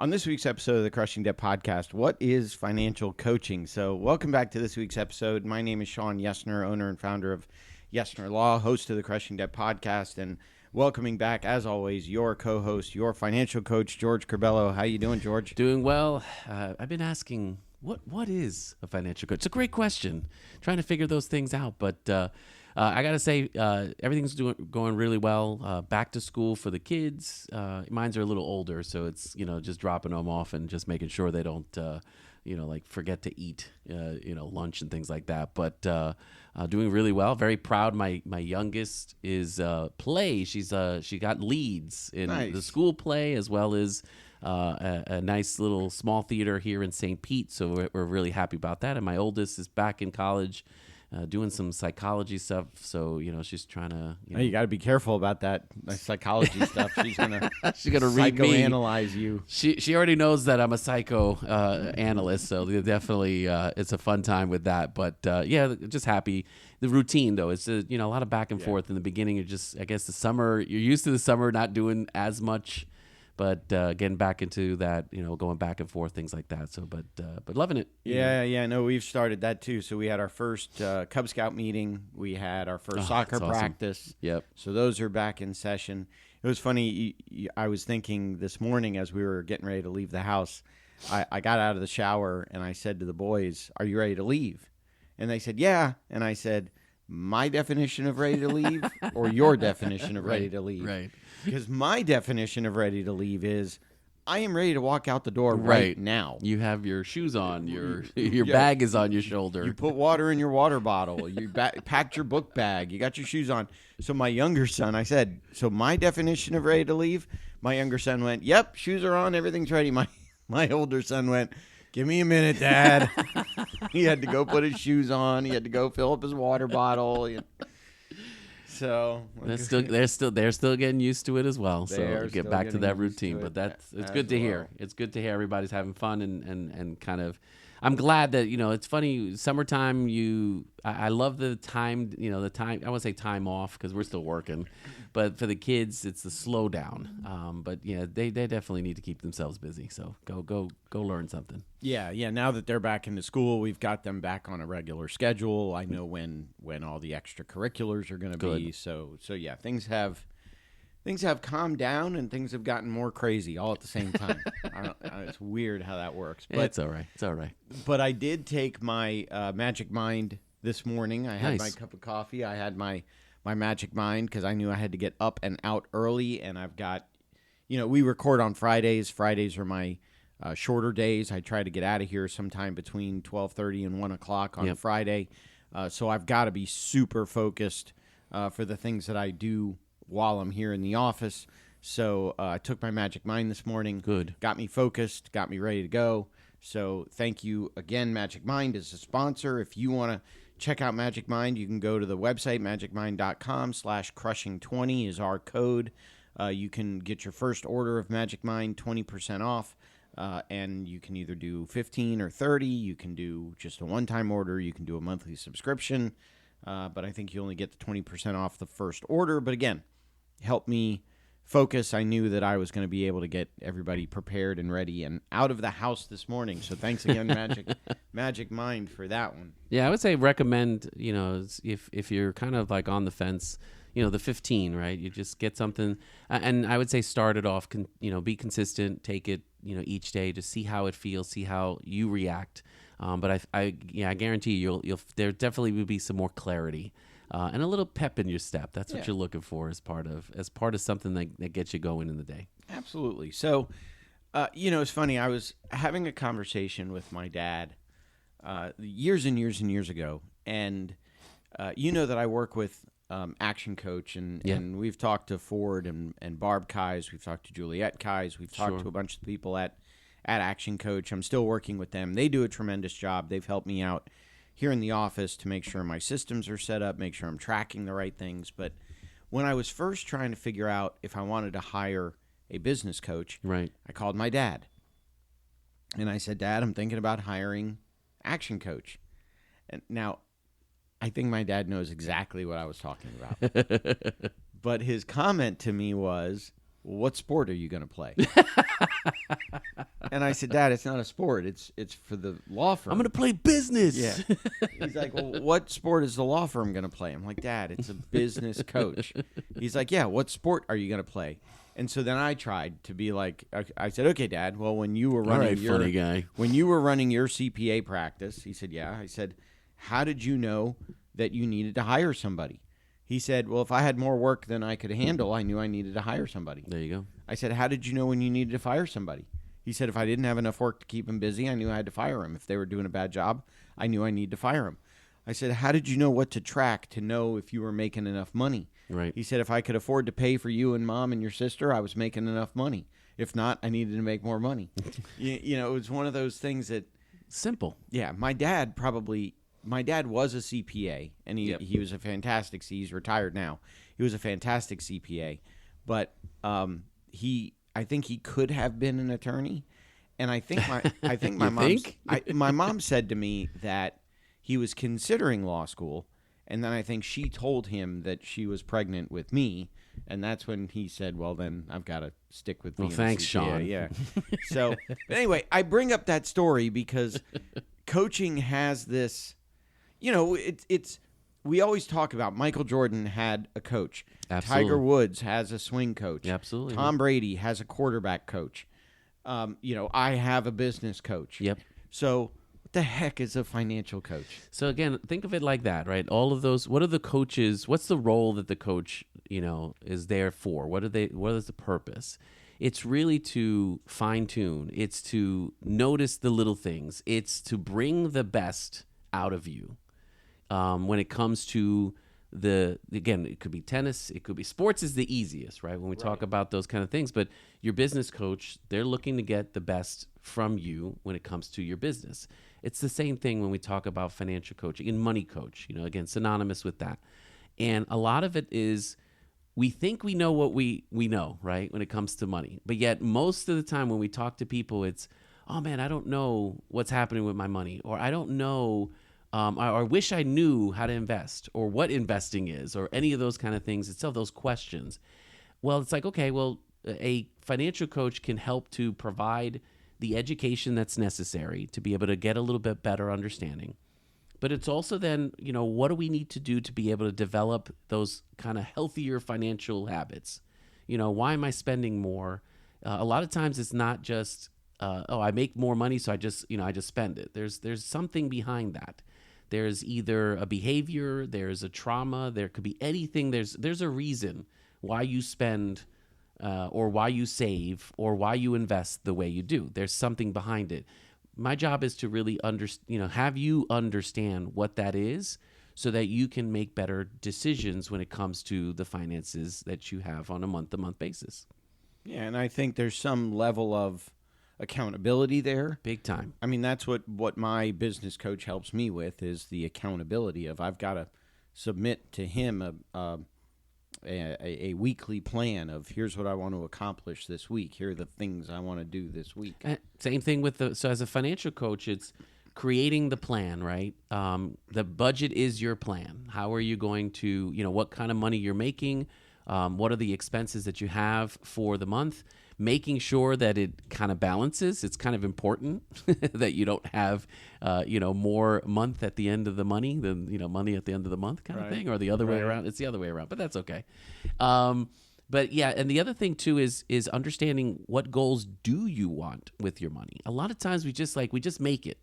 On this week's episode of the Crushing Debt Podcast, what is financial coaching? So welcome back to this week's episode. My name is Shawn Yesner, owner and founder of Yesner Law, host of the Crushing Debt Podcast, and welcoming back, as always, your co-host, your financial coach, George Corbello. How you doing, George? Doing well. I've been asking, what is a financial coach? It's a great question. Trying to figure those things out, but I got to say, everything's going really well. Back to school for the kids. Mine's are a little older, so it's, just dropping them off and just making sure they don't, like forget to eat, lunch and things like that. But doing really well. Very proud. My youngest is play. She got leads in the school play as well as a nice little small theater here in St. Pete. So we're really happy about that. And my oldest is back in college. Doing some psychology stuff, so she's trying to. You got to be careful about that psychology stuff. She's gonna read me. Psychoanalyze you. She already knows that I'm a psycho analyst, so definitely it's a fun time with that. But just happy. The routine though, it's a lot of back and forth in the beginning. You're just, I guess, the summer. You're used to the summer not doing as much. But getting back into that, going back and forth, things like that. So, but loving it. Yeah. No, we've started that too. So we had our first Cub Scout meeting. We had our first soccer practice. Awesome. Yep. So those are back in session. It was funny. I was thinking this morning as we were getting ready to leave the house, I got out of the shower and I said to the boys, "Are you ready to leave?" And they said, "Yeah." And I said, "My definition of ready to leave or your definition of ready to leave?" Right. Because my definition of ready to leave is I am ready to walk out the door right now. You have your shoes on. Your bag is on your shoulder. You put water in your water bottle. You packed your book bag. You got your shoes on. So my younger son, I said, so my definition of ready to leave, my younger son went, "Yep, shoes are on. Everything's ready." My older son went, "Give me a minute, Dad." He had to go put his shoes on. He had to go fill up his water bottle. So they're still getting used to it as well. So get back to that routine. But it's good to hear. It's good to hear everybody's having fun and kind of. I'm glad that it's funny. Summertime, I love the time. The time. I won't say time off because we're still working, but for the kids, it's the slowdown. But they definitely need to keep themselves busy. So go learn something. Yeah. Now that they're back into school, we've got them back on a regular schedule. I know when all the extracurriculars are going to be. So yeah, things have calmed down and things have gotten more crazy all at the same time. It's weird how that works. But it's all right. It's all right. But I did take my Magic Mind this morning. I had Nice. my cup of coffee. I had my Magic Mind because I knew I had to get up and out early. And I've got, we record on Fridays. Fridays are my shorter days. I try to get out of here sometime between 12:30 and 1 o'clock on Friday. So I've got to be super focused for the things that I do while I'm here in the office. So I took my Magic Mind this morning. Good. Got me focused, got me ready to go. So thank you again. Magic Mind is a sponsor. If you want to check out Magic Mind, you can go to the website, magicmind.com/crushing20 is our code. You can get your first order of Magic Mind 20% off. And you can either do 15 or 30. You can do just a one-time order. You can do a monthly subscription. But I think you only get the 20% off the first order. But again, help me focus. I knew that I was going to be able to get everybody prepared and ready and out of the house this morning. So thanks again, Magic Mind, for that one. Yeah, I would say recommend, if you're kind of like on the fence, the 15, right? You just get something. And I would say start it off, be consistent, take it, each day to see how it feels, see how you react. But I guarantee you'll there definitely will be some more clarity. And a little pep in your step. That's what you're looking for as part of something that gets you going in the day. Absolutely. So, it's funny. I was having a conversation with my dad years and years and years ago, and that I work with Action Coach, and we've talked to Ford and Barb Kais. We've talked to Juliet Kais. We've talked to a bunch of people at Action Coach. I'm still working with them. They do a tremendous job. They've helped me out here in the office to make sure my systems are set up, make sure I'm tracking the right things. But when I was first trying to figure out if I wanted to hire a business coach, right, I called my dad. And I said, "Dad, I'm thinking about hiring Action Coach." And now, I think my dad knows exactly what I was talking about. But his comment to me was, "What sport are you going to play?" I said, Dad, it's not a sport. It's for the law firm. I'm going to play business. Yeah. He's like, well, what sport is the law firm going to play? I'm like, Dad, it's a business coach. He's like, yeah, what sport are you going to play? And so then I tried to be like, I said, okay, Dad, well, when you were running funny guy. When you were running your CPA practice, he said, yeah. I said, how did you know that you needed to hire somebody? He said, well, if I had more work than I could handle, I knew I needed to hire somebody. There you go. I said, how did you know when you needed to fire somebody? He said, if I didn't have enough work to keep him busy, I knew I had to fire him. If they were doing a bad job, I knew I needed to fire him. I said, how did you know what to track to know if you were making enough money? Right. He said, if I could afford to pay for you and Mom and your sister, I was making enough money. If not, I needed to make more money. You know, it was one of those things that... Simple. Yeah, my dad was a CPA, and he was a fantastic... He's retired now. He was a fantastic CPA, but I think he could have been an attorney, and I think my mom said to me that he was considering law school, and then I think she told him that she was pregnant with me, and that's when he said, well, then I've got to stick with me. Well, thanks, Shawn. Yeah. So, but anyway, I bring up that story because coaching has this, you know, it's we always talk about Michael Jordan had a coach. Absolutely. Tiger Woods has a swing coach. Absolutely. Tom Brady has a quarterback coach. You know, I have a business coach. Yep. So what the heck is a financial coach? So again, think of it like that, right? All of those. What are the coaches? What's the role that the coach, is there for? What is the purpose? It's really to fine tune. It's to notice the little things. It's to bring the best out of you. When it comes to again, it could be tennis, it could be sports is the easiest, right? When we talk about those kind of things, but your business coach, they're looking to get the best from you when it comes to your business. It's the same thing when we talk about financial coaching and money coach, again, synonymous with that. And a lot of it is we think we know what we know, right? When it comes to money, but yet most of the time when we talk to people, it's, oh man, I don't know what's happening with my money, or I don't know, I wish I knew how to invest or what investing is or any of those kind of things. It's all those questions. Well, it's like, okay, well, a financial coach can help to provide the education that's necessary to be able to get a little bit better understanding. But it's also then, what do we need to do to be able to develop those kind of healthier financial habits? Why am I spending more? A lot of times it's not just, I make more money, so I just spend it. There's something behind that. There's either a behavior, there's a trauma, there could be anything. There's a reason why you spend or why you save or why you invest the way you do. There's something behind it. My job is to really have you understand what that is so that you can make better decisions when it comes to the finances that you have on a month-to-month basis. Yeah, and I think there's some level of accountability there. Big time. I mean, that's what my business coach helps me with is the accountability of I've got to submit to him a weekly plan of here's what I want to accomplish this week. Here are the things I want to do this week. Same thing with so as a financial coach, it's creating the plan, right? The budget is your plan. How are you going to, what kind of money you're making? What are the expenses that you have for the month? Making sure that it kind of balances. It's kind of important that you don't have, more month at the end of the money than, money at the end of the month kind of thing, or the other way around. It's the other way around, but that's okay. But yeah, and the other thing too is understanding what goals do you want with your money. A lot of times we just make it,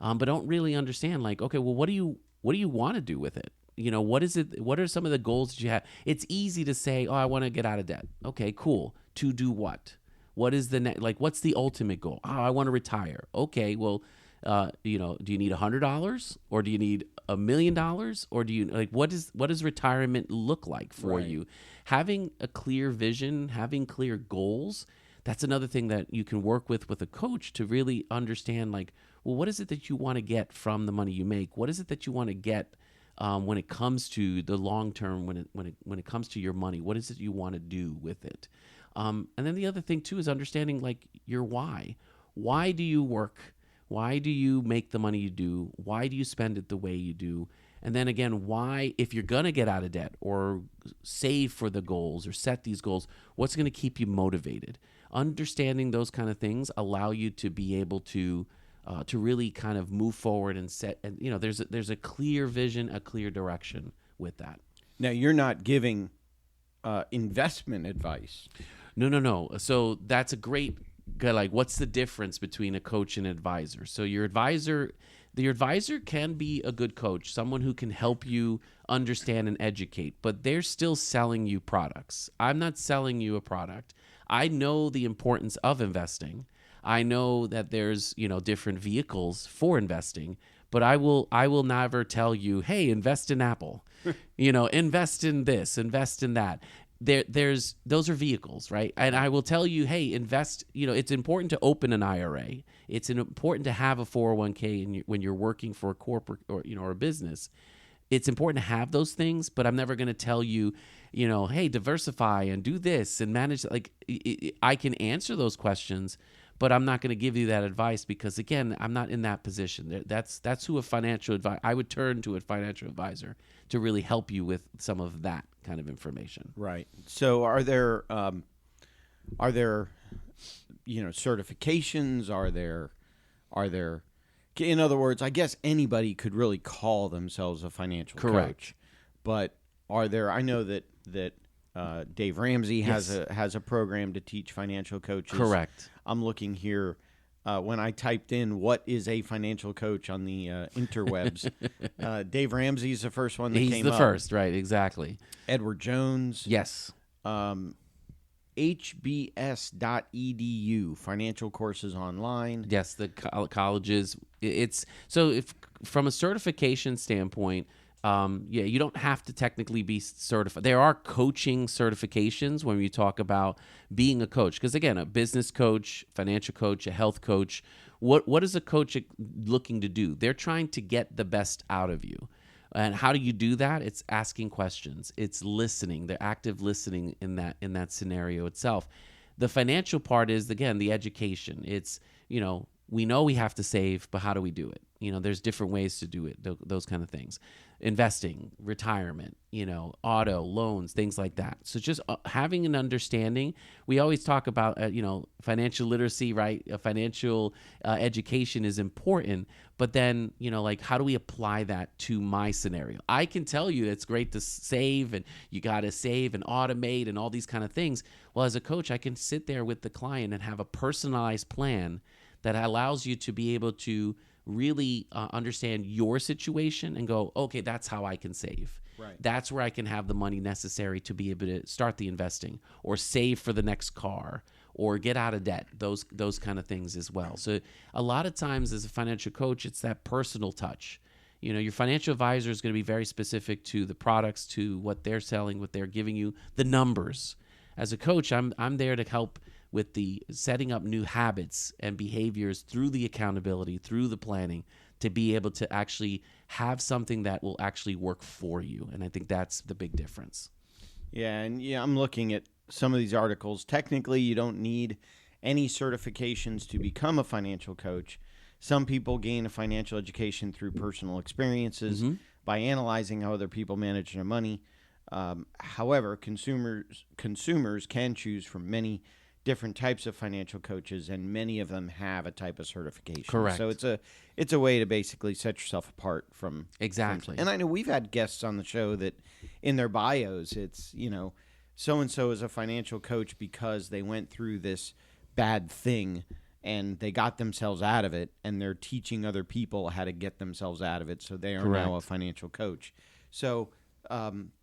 but don't really understand like, okay, well, what do you want to do with it? What is it? What are some of the goals that you have? It's easy to say, oh, I want to get out of debt. Okay, cool. To do what? What is the what's the ultimate goal? Oh, I want to retire. Okay, well, do you need $100 or do you need $1 million or do you what does retirement look like for you? Having a clear vision, having clear goals, that's another thing that you can work with a coach to really understand well, what is it that you want to get from the money you make? What is it that you want to get when it comes to the long term, when it comes to your money? What is it you want to do with it? And then the other thing too is understanding your why. Why do you work? Why do you make the money you do? Why do you spend it the way you do? And then again, why, if you're going to get out of debt or save for the goals or set these goals, what's going to keep you motivated? understanding those kind of things allow you to be able to really kind of move forward and set, and there's a clear vision, a clear direction with that. Now, you're not giving investment advice. No. So that's a great, like, what's the difference between a coach and an advisor? So your advisor can be a good coach, someone who can help you understand and educate, but they're still selling you products. I'm not selling you a product. I know the importance of investing. I know that there's, different vehicles for investing, but I will never tell you, hey, invest in Apple, invest in this, invest in that. Those are vehicles, right? And I will tell you, hey, invest. It's important to open an IRA. It's important to have a 401k when you're working for a corporate or a business. It's important to have those things, but I'm never going to tell you, hey, diversify and do this and manage. Like, I can answer those questions, but I'm not going to give you that advice because, again, I'm not in that position. That's who a financial advisor. I would turn to a financial advisor to really help you with some of that kind of information. Right. So, are there certifications? Are there? In other words, I guess anybody could really call themselves a financial coach. But are there? I know that Dave Ramsey has a program to teach financial coaches. Correct. I'm looking here. When I typed in "what is a financial coach" on the interwebs, Dave Ramsey is the first one that came up. He's the first, right? Exactly. Edward Jones. Yes. HBS.edu, financial courses online. Yes, the colleges. It's so if from a certification standpoint, you don't have to technically be certified. There are coaching certifications when we talk about being a coach. Because again, a business coach, financial coach, a health coach, what is a coach looking to do? They're trying to get the best out of you. And how do you do that? It's asking questions. It's listening. They're active listening in that scenario itself. The financial part is, again, the education. It's, we know we have to save, but how do we do it? There's different ways to do it, those kind of things. Investing, retirement, auto, loans, things like that. So just having an understanding. We always talk about, financial literacy, right? Financial education is important, but then, like, how do we apply that to my scenario? I can tell you it's great to save and you got to save and automate and all these kind of things. Well, as a coach, I can sit there with the client and have a personalized plan that allows you to be able to really understand your situation and go, okay, that's how I can save. Right. That's where I can have the money necessary to be able to start the investing or save for the next car or get out of debt, those kind of things as well. So a lot of times as a financial coach, it's that personal touch. Your financial advisor is going to be very specific to the products, to what they're selling, what they're giving you, the numbers. As a coach, I'm there to help with the setting up new habits and behaviors through the accountability, through the planning, to be able to actually have something that will actually work for you. And I think that's the big difference. Yeah, and I'm looking at some of these articles. Technically, you don't need any certifications to become a financial coach. Some people gain a financial education through personal experiences by analyzing how other people manage their money. However, consumers can choose from many different types of financial coaches, and many of them have a type of certification. Correct. So it's a way to basically set yourself apart from Exactly. And I know we've had guests on the show that in their bios it's so and so is a financial coach because they went through this bad thing and they got themselves out of it, and they're teaching other people how to get themselves out of it. So they are now a financial coach. So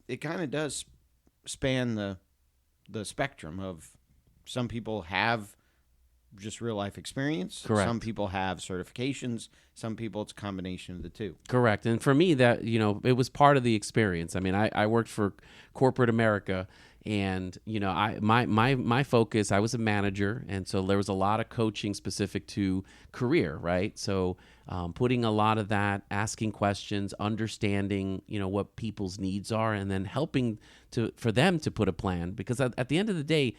it kind of does span the spectrum of. Some people have just real life experience. Correct. Some people have certifications. Some people it's a combination of the two. Correct. And for me, that it was part of the experience. I mean, I worked for corporate America, and my focus. I was a manager, and so there was a lot of coaching specific to career, right? So putting a lot of that, asking questions, understanding what people's needs are, and then helping for them to put a plan. Because at the end of the day.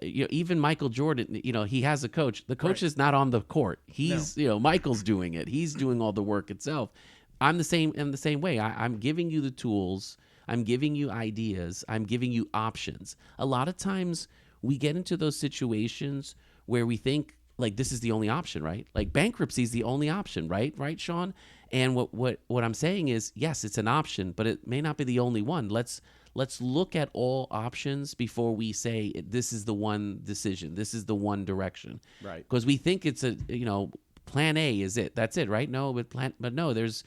Even Michael Jordan, he has a coach. The coach is not on the court. He's, Michael's doing it. He's doing all the work itself. I'm the same way. I'm giving you the tools. I'm giving you ideas. I'm giving you options. A lot of times we get into those situations where we think like this is the only option, right? Like bankruptcy is the only option, right? Right, Shawn? And what I'm saying is, yes, it's an option, but it may not be the only one. Let's look at all options before we say this is the one decision. This is the one direction. Right. Because we think it's a, plan A is it. That's it, right? No, but no, there's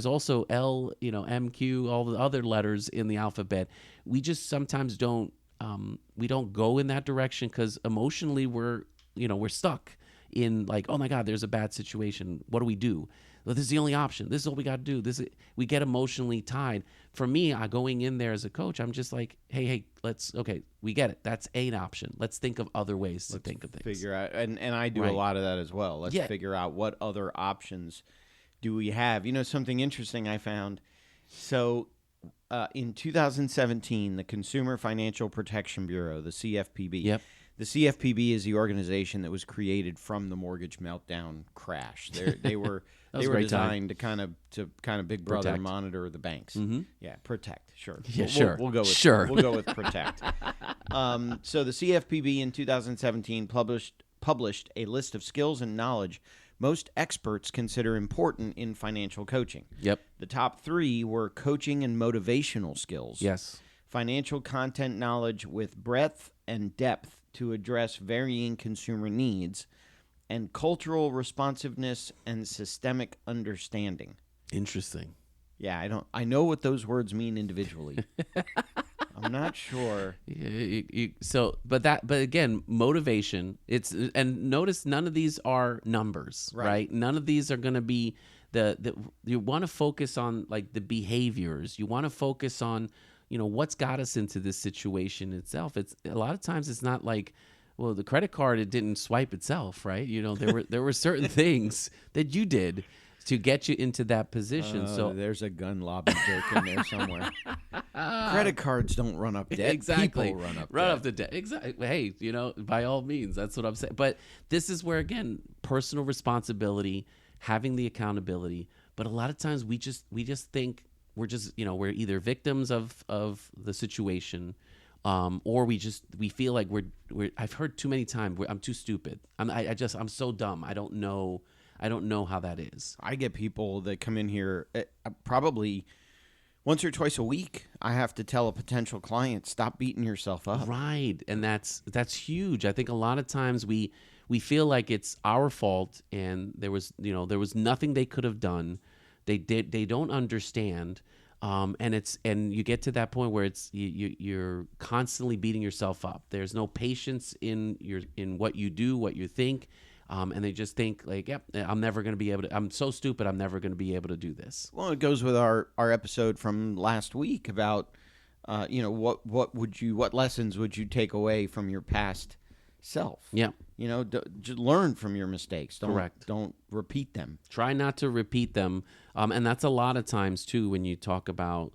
also L, M, Q, all the other letters in the alphabet. We just sometimes don't we don't go in that direction because emotionally we're stuck in like, oh my God, there's a bad situation. What do we do? Well, this is the only option. This is what we got to do. We get emotionally tied. For me, going in there as a coach, I'm just like, hey, we get it. That's an option. Let's think of other ways to think of things. Figure out, and I do a Right. lot of that as well. Let's figure out what other options do we have. Something interesting I found. So in 2017, the Consumer Financial Protection Bureau, the CFPB. Yep. The CFPB is the organization that was created from the mortgage meltdown crash. They were That was a great designed to kind of Big Brother Protect. monitor the banks. Mm-hmm. Yeah, protect. Sure. Yeah, We'll- sure. We'll go with Sure. We'll go with protect. So the CFPB in 2017 published a list of skills and knowledge most experts consider important in financial coaching. Yep. The top 3 were coaching and motivational skills. Yes. Financial content knowledge with breadth and depth to address varying consumer needs, and cultural responsiveness and systemic understanding. Interesting. Yeah, I know what those words mean individually. I'm not sure. But again, motivation. And notice none of these are numbers, right? None of these are going to be you want to focus on like the behaviors. You want to focus on what's got us into this situation itself. It's a lot of times it's not like, well, the credit card, it didn't swipe itself, right? There were certain things that you did to get you into that position. So there's a gun lobby joke in there somewhere. Credit cards don't run up debt. Exactly. People run Run debt. up the debt. Exactly. Hey, by all means, that's what I'm saying. But this is where, again, personal responsibility, having the accountability. But a lot of times we just think we're just, we're either victims of the situation, or we feel like I've heard too many times, I'm too stupid. I'm so dumb. I don't know how that is. I get people that come in here probably once or twice a week. I have to tell a potential client, stop beating yourself up. Right. And that's huge. I think a lot of times we feel like it's our fault and there was nothing they could have done. They don't understand. And you get to that point where it's you're constantly beating yourself up. There's no patience in what you do, what you think. And they just think like, yep, I'm never going to be able to, I'm so stupid, I'm never going to be able to do this. Well, it goes with our episode from last week about, what lessons would you take away from your past self? Yeah. Just learn from your mistakes. Correct. Don't repeat them. Try not to repeat them. And that's a lot of times too, when you talk about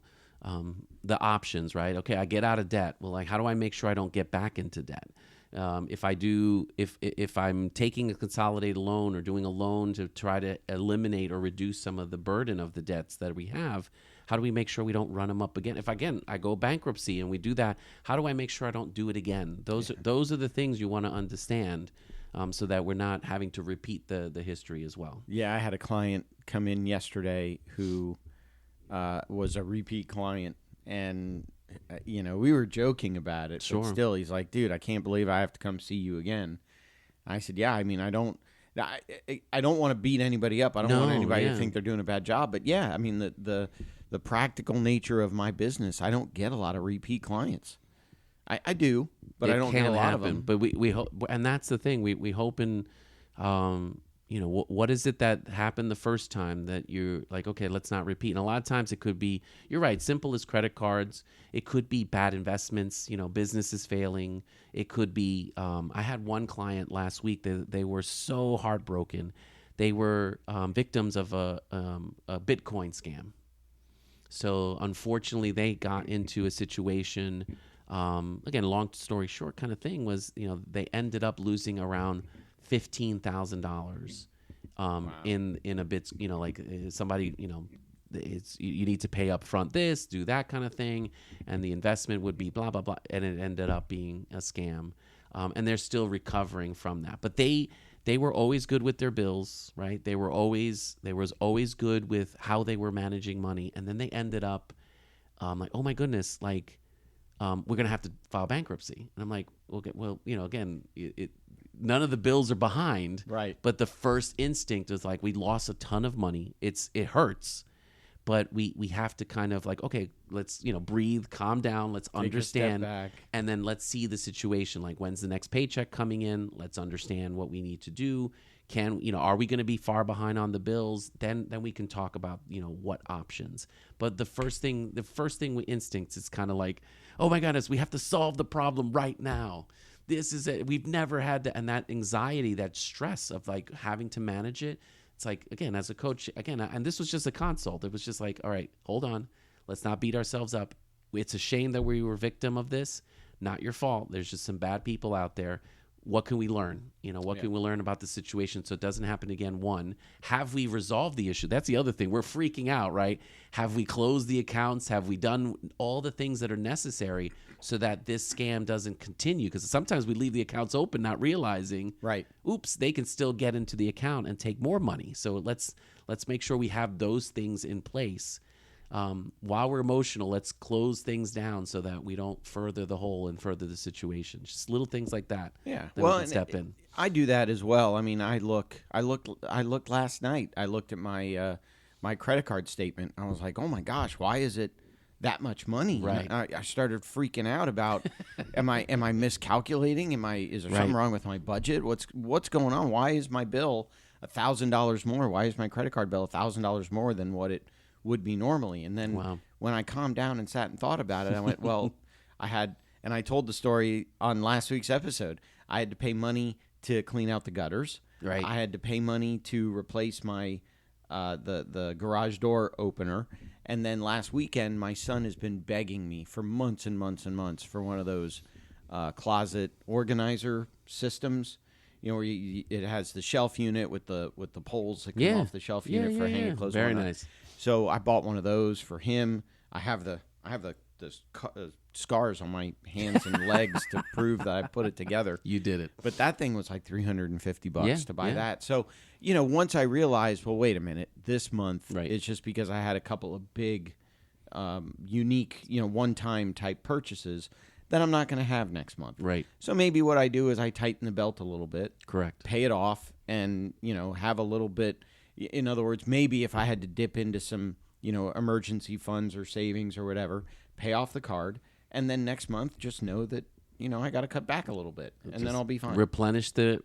the options, right? Okay, I get out of debt. Well, like, how do I make sure I don't get back into debt? If I'm taking a consolidated loan or doing a loan to try to eliminate or reduce some of the burden of the debts that we have, how do we make sure we don't run them up again? If again I go bankruptcy and we do that, how do I make sure I don't do it again? Those are the things you want to understand, so that we're not having to repeat the history as well. Yeah, I had a client come in yesterday who was a repeat client, and we were joking about it. Sure. But still, he's like, dude, I can't believe I have to come see you again. I said, yeah, I mean, I don't want to beat anybody up. I don't want anybody to think they're doing a bad job. But yeah, I mean, the practical nature of my business, I don't get a lot of repeat clients. I do, but I don't get a lot of them. But we hope, and that's the thing. We hope in, what is it that happened the first time that you're like, okay, let's not repeat. And a lot of times it could be, you're right, simple as credit cards. It could be bad investments, business is failing. It could be, I had one client last week, they were so heartbroken. They were victims of a Bitcoin scam. So unfortunately, they got into a situation, again, long story short kind of thing was, they ended up losing around $15,000 in a bit, like somebody, it's you need to pay up front this, do that kind of thing, and the investment would be blah blah blah, and it ended up being a scam. and they're still recovering from that. But they were always good with their bills, right? They was always good with how they were managing money, and then they ended up like, oh my goodness, like we're gonna have to file bankruptcy, and I'm like, okay, well, again, none of the bills are behind, Right. but the first instinct is like, we lost a ton of money. It hurts, but we have to kind of like, okay, let's breathe, calm down, let's understand, back. and then let's see the situation. Like, when's the next paycheck coming in? Let's understand what we need to do. Are we going to be far behind on the bills? Then we can talk about what options. But the first thing with instincts is kind of like, oh my goodness, we have to solve the problem right now. This is it. We've never had that, and that anxiety, that stress of like having to manage it. It's like, again, as a coach, and this was just a consult. It was just like, all right, hold on. Let's not beat ourselves up. It's a shame that we were victim of this. Not your fault. There's just some bad people out there. What can we learn? What can we learn about the situation so it doesn't happen again? One, have we resolved the issue? That's the other thing. We're freaking out, right? Have we closed the accounts? Have we done all the things that are necessary so that this scam doesn't continue? Because sometimes we leave the accounts open, not realizing, Right. oops, they can still get into the account and take more money. So let's make sure we have those things in place. While we're emotional, let's close things down so that we don't further the hole and further the situation. Just little things like that. Yeah. That we can step in. I do that as well. I mean, I looked last night. I looked at my my credit card statement. I was like, oh my gosh, why is it that much money? Right. I started freaking out about, am I miscalculating? Is there something wrong with my budget? What's going on? Why is my bill $1,000 more? Why is my credit card bill $1,000 more than what it would be normally? And then when I calmed down and sat and thought about it, I went, well, and I told the story on last week's episode. I had to pay money to clean out the gutters. Right. I had to pay money to replace my the garage door opener. And then last weekend, my son has been begging me for months and months and months for one of those closet organizer systems. Where it has the shelf unit with the poles that come off the shelf unit for hanging clothes. Very nice. So I bought one of those for him. I have the scars on my hands and legs to prove that I put it together. You did it. But that thing was like $350 to buy that. So, once I realized, well, wait a minute, this month it's just because I had a couple of big, unique, one-time type purchases that I'm not going to have next month. Right. So maybe what I do is I tighten the belt a little bit. Correct. Pay it off and, have a little bit. In other words, maybe if I had to dip into some, emergency funds or savings or whatever, pay off the card. And then next month, just know that, I got to cut back a little bit and then I'll be fine. Replenish the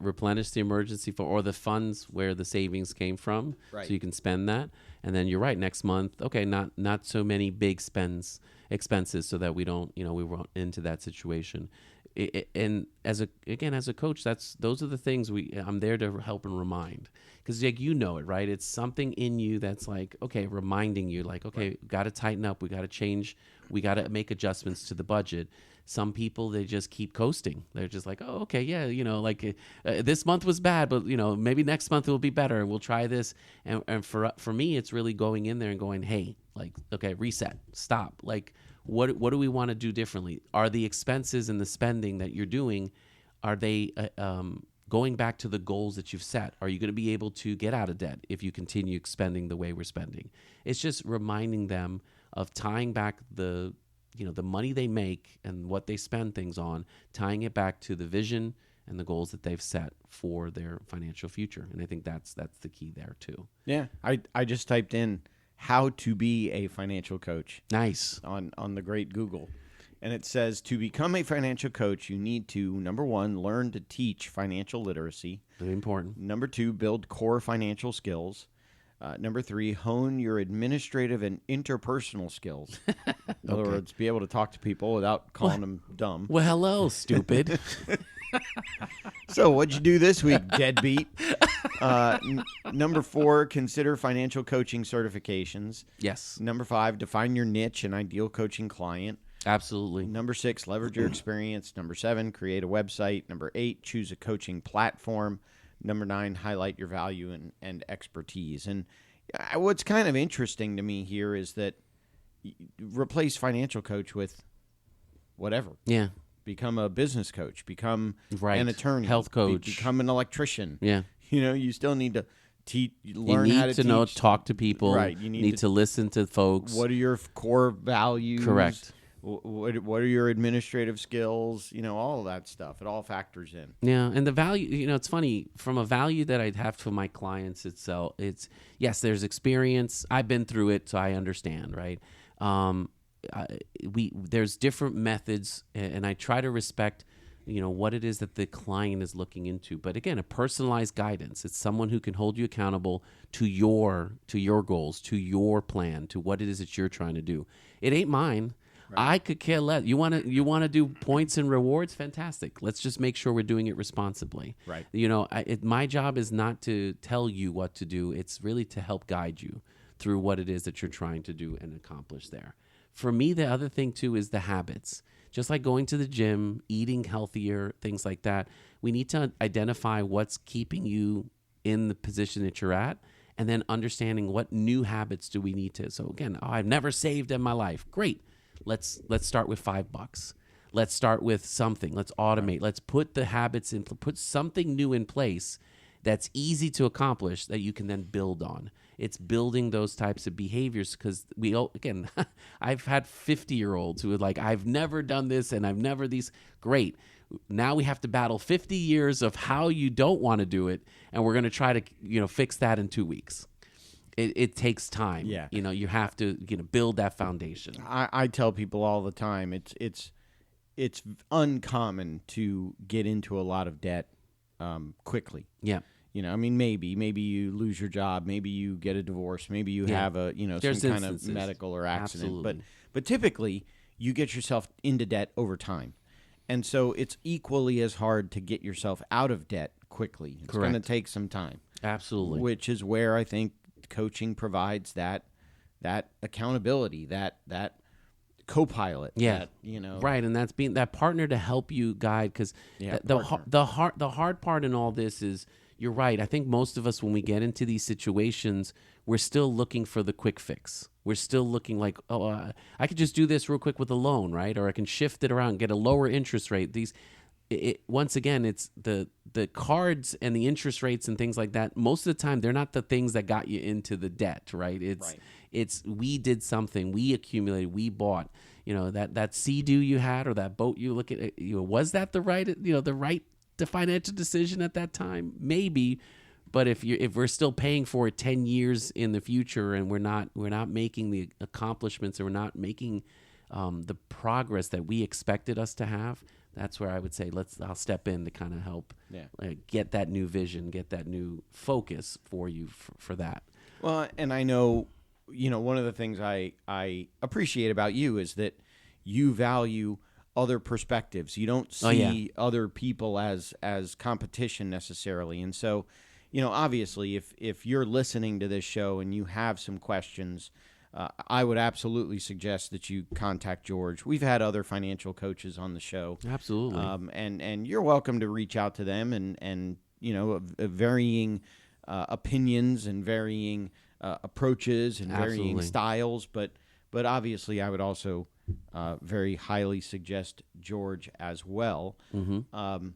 emergency fund or the funds where the savings came from. Right. So you can spend that. And then you're right. Next month, okay, not so many big expenses so that we don't, we run into that situation. And as a coach, those are the things I'm there to help and remind, because like, it, right? It's something in you that's like, okay, reminding you like, okay, got to tighten up. We got to change. We got to make adjustments to the budget. Some people, they just keep coasting. They're just like, oh, okay, yeah, like this month was bad, but maybe next month it will be better, and we'll try this. And for me, it's really going in there and going, hey, like, okay, reset, stop. Like, what do we want to do differently? Are the expenses and the spending that you're doing, are they going back to the goals that you've set? Are you going to be able to get out of debt if you continue spending the way we're spending? It's just reminding them of tying back the money they make and what they spend things on, tying it back to the vision and the goals that they've set for their financial future. And I think that's the key there too. Yeah. I just typed in how to be a financial coach. Nice. On the great Google. And it says, to become a financial coach, you need to, number 1, learn to teach financial literacy. Very important. Number 2, build core financial skills. Number 3, hone your administrative and interpersonal skills. In other words, be able to talk to people without calling them dumb. Well, hello, stupid. So what'd you do this week, deadbeat? Number 4, consider financial coaching certifications. Yes. Number 5, define your niche and ideal coaching client. Absolutely. Number 6, leverage your experience. Number 7, create a website. Number 8, choose a coaching platform. Number 9, highlight your value and expertise. And what's kind of interesting to me here is that replace financial coach with whatever. Yeah. become a business coach, become Right. an attorney, Health coach. become an electrician. Yeah. You still need to You learn how need to to know, teach. talk to people. Right. You need to listen to folks. What are your core values? Correct. What are your administrative skills? All of that stuff. It all factors in. Yeah, and the value, it's funny, from a value that I'd have for my clients itself, it's, yes, there's experience. I've been through it, so I understand, right? There's different methods, and I try to respect, what it is that the client is looking into. But again, a personalized guidance. It's someone who can hold you accountable to your goals, to your plan, to what it is that you're trying to do. It ain't mine. I could care less. You want to do points and rewards? Fantastic. Let's just make sure we're doing it responsibly. Right. My job is not to tell you what to do. It's really to help guide you through what it is that you're trying to do and accomplish there. For me, the other thing too is the habits. Just like going to the gym, eating healthier, things like that. We need to identify what's keeping you in the position that you're at, and then understanding what new habits do we need to. So again, I've never saved in my life. Great. Let's start with $5. Let's start with something. Let's automate. Let's put the habits in, put something new in place that's easy to accomplish that you can then build on. It's building those types of behaviors, because again, I've had 50-year-olds who are like, I've never done this and I've never these. Great. Now we have to battle 50 years of how you don't want to do it, and we're going to try to fix that in 2 weeks. It takes time. Yeah. You have to build that foundation. I tell people all the time, it's uncommon to get into a lot of debt quickly. Yeah. Maybe you lose your job, maybe you get a divorce, maybe you have a There's some kind instances. of medical or accident. Absolutely. But typically you get yourself into debt over time. And so it's equally as hard to get yourself out of debt quickly. It's going to take some time. Absolutely. Which is where I think coaching provides that accountability, that co-pilot. Yeah. Right, and that's being that partner to help you guide, because the hard part in all this is, you're right. I think most of us, when we get into these situations, we're still looking for the quick fix. We're still looking like, I could just do this real quick with a loan, right? Or I can shift it around, get a lower interest rate. Once again, it's the cards and the interest rates and things like that. Most of the time, they're not the things that got you into the debt, right? It's we did something, we accumulated, we bought. That Sea-Doo you had, or that boat you look at. Was that the right financial decision at that time? Maybe, but if we're still paying for it 10 years in the future, and we're not making the accomplishments, or we're not making the progress that we expected us to have, that's where I would say I'll step in to kind of help get that new vision, get that new focus for you for that. Well, and I know, one of the things I appreciate about you is that you value other perspectives. You don't see other people as competition necessarily. And so, obviously, if you're listening to this show and you have some questions, I would absolutely suggest that you contact George. We've had other financial coaches on the show. Absolutely. And you're welcome to reach out to them, and varying opinions and varying approaches and varying styles. But obviously, I would also very highly suggest George as well. Mm-hmm.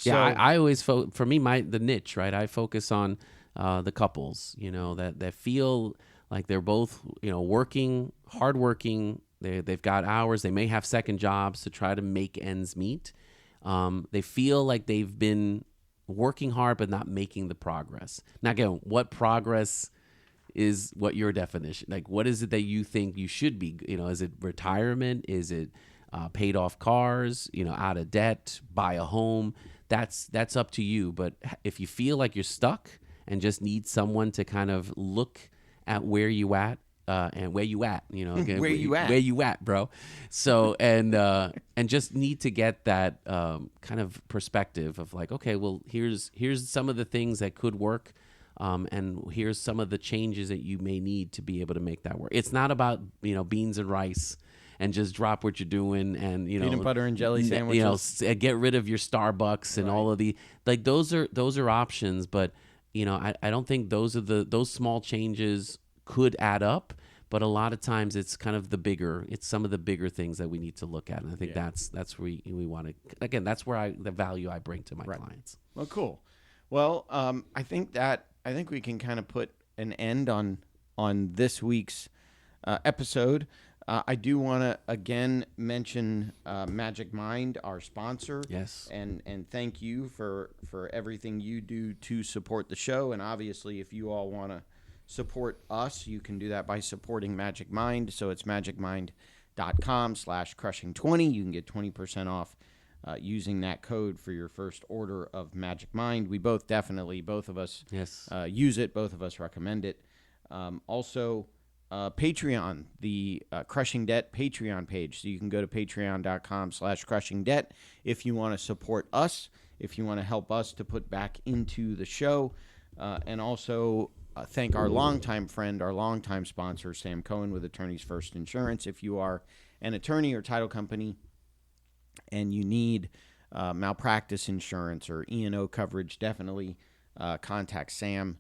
I always for me, the niche, right? I focus on the couples, that feel like they're both, working, hardworking. They've got hours. They may have second jobs to try to make ends meet. They feel like they've been working hard but not making the progress. Now, again, what progress is what your definition? Like, what is it that you think you should be? Is it retirement? Is it paid off cars? Out of debt, buy a home? That's up to you. But if you feel like you're stuck and just need someone to kind of look at where you at, and where you at, again, where you at, bro. So, and just need to get that kind of perspective of like, okay, well, here's some of the things that could work. And here's some of the changes that you may need to be able to make that work. It's not about, beans and rice and just drop what you're doing and, peanut butter and jelly sandwiches. Get rid of your Starbucks and all of the, like, those are options. But, I don't think those small changes could add up. but a lot of times it's kind of it's some of the bigger things that we need to look at. And I think that's where we want to, again, that's where the value I bring to my clients. Well, cool. Well, I think we can kind of put an end on this week's episode. I do want to again mention Magic Mind, our sponsor. Yes. And thank you for everything you do to support the show. And obviously, if you all want to support us, you can do that by supporting Magic Mind. So it's magicmind.com/crushing20. You can get 20% off using that code for your first order of Magic Mind. We both of us use it. Both of us recommend it. Also, Patreon, the Crushing Debt Patreon page. So you can go to patreon.com/crushingdebt if you want to support us, if you want to help us to put back into the show. And also thank our longtime friend, our longtime sponsor, Sam Cohen with Attorneys First Insurance. If you are an attorney or title company and you need malpractice insurance or E&O coverage, definitely contact Sam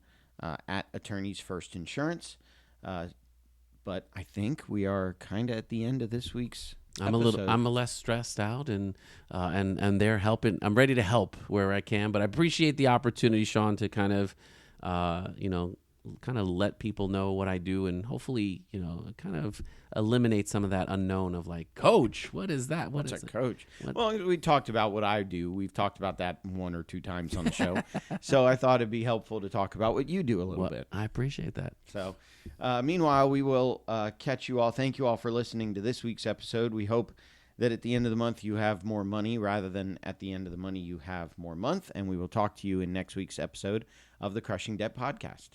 at Attorneys First Insurance. But I think we are kind of at the end of this week's episode. I'm less stressed out, and they're helping. I'm ready to help where I can, but I appreciate the opportunity, Shawn, to kind of let people know what I do, and hopefully, kind of eliminate some of that unknown of like, coach, what is that? What's a coach? Well, we talked about what I do. We've talked about that one or two times on the show. So I thought it'd be helpful to talk about what you do a little bit. I appreciate that. So meanwhile, we will catch you all. Thank you all for listening to this week's episode. We hope that at the end of the month you have more money rather than at the end of the money you have more month. And we will talk to you in next week's episode of the Crushing Debt Podcast.